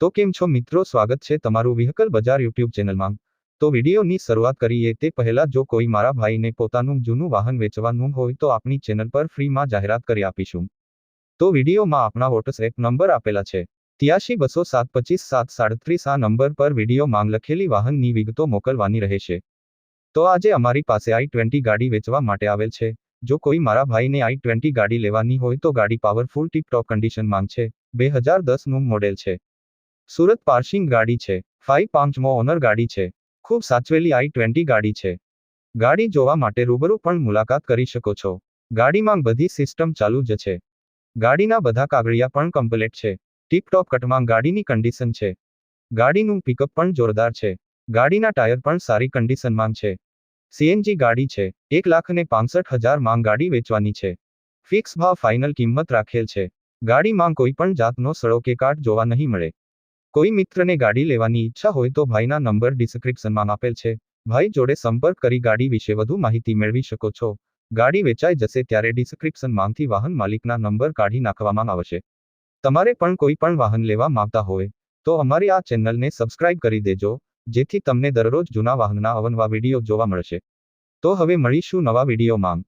તો કેમ છો મિત્રો, સ્વાગત છે તમારું વ્હીકલ બજાર યુટ્યુબ ચેનલમાં। તો વિડીયોની શરૂઆત કરીએ તે પહેલા જો કોઈ મારા ભાઈને પોતાનું જૂનું વાહન વેચવાનું હોય તો આપણી ચેનલ પર ફ્રીમાં જાહેરાત કરી આપીશું। તો વિડીયોમાં આપણા વોટ્સએપ નંબર આપેલા છે 8320725737 આ નંબર પર વિડીયો માંગ લખેલી વાહનની વિગતો મોકલવાની રહેશે। તો આજે અમારી પાસે i20 ગાડી વેચવા માટે આવેલ છે। જો કોઈ મારા ભાઈને i20 ગાડી લેવાની હોય તો ગાડી પાવરફુલ ટીપ-ટોપ કન્ડિશનમાં છે। 2010નું મોડેલ છે। સુરત પાર્સિંગ ગાડી છે। 5મો ઓનર ગાડી છે। ખૂબ સાચવેલી i20 ગાડી છે। ગાડી જોવા માટે રૂબરૂ પણ મુલાકાત કરી શકો છો। ગાડીમાં બધી સિસ્ટમ ચાલુ જ છે। ગાડીના બધા કાગળિયા પણ કમ્પ્લીટ છે। ટીપ-ટોપ કટમાં ગાડીની કન્ડિશન છે। ગાડીનું પિકઅપ પણ જોરદાર છે। ગાડીના ટાયર પણ સારી કન્ડિશનમાં છે। સીએનજી ગાડી છે। 1,65,000 માં ગાડી વેચવાની છે। ફિક્સ ભાવ ફાઇનલ કિંમત રાખેલ છે। ગાડીમાં કોઈ પણ જાતનો સડો કે કાટ જોવા નહીં મળે। કોઈ મિત્રને ગાડી લેવાની ઈચ્છા હોય તો ભાઈના નંબર ડિસ્ક્રિપ્શનમાં આપેલ છે। ભાઈ જોડે સંપર્ક કરી ગાડી વિશે વધુ માહિતી મેળવી શકો છો। ગાડી વેચાઈ જશે ત્યારે ડિસ્ક્રિપ્શનમાંથી વાહન માલિકના નંબર કાઢી નાખવામાં આવશે। તમારે પણ કોઈ પણ વાહન લેવા માંગતા હોય તો અમારી આ ચેનલને સબસ્ક્રાઇબ કરી દેજો, જેથી તમને દરરોજ જૂના વાહનના અવનવા વિડીયો જોવા મળશે। તો હવે મળીશું નવા વિડીયોમાં।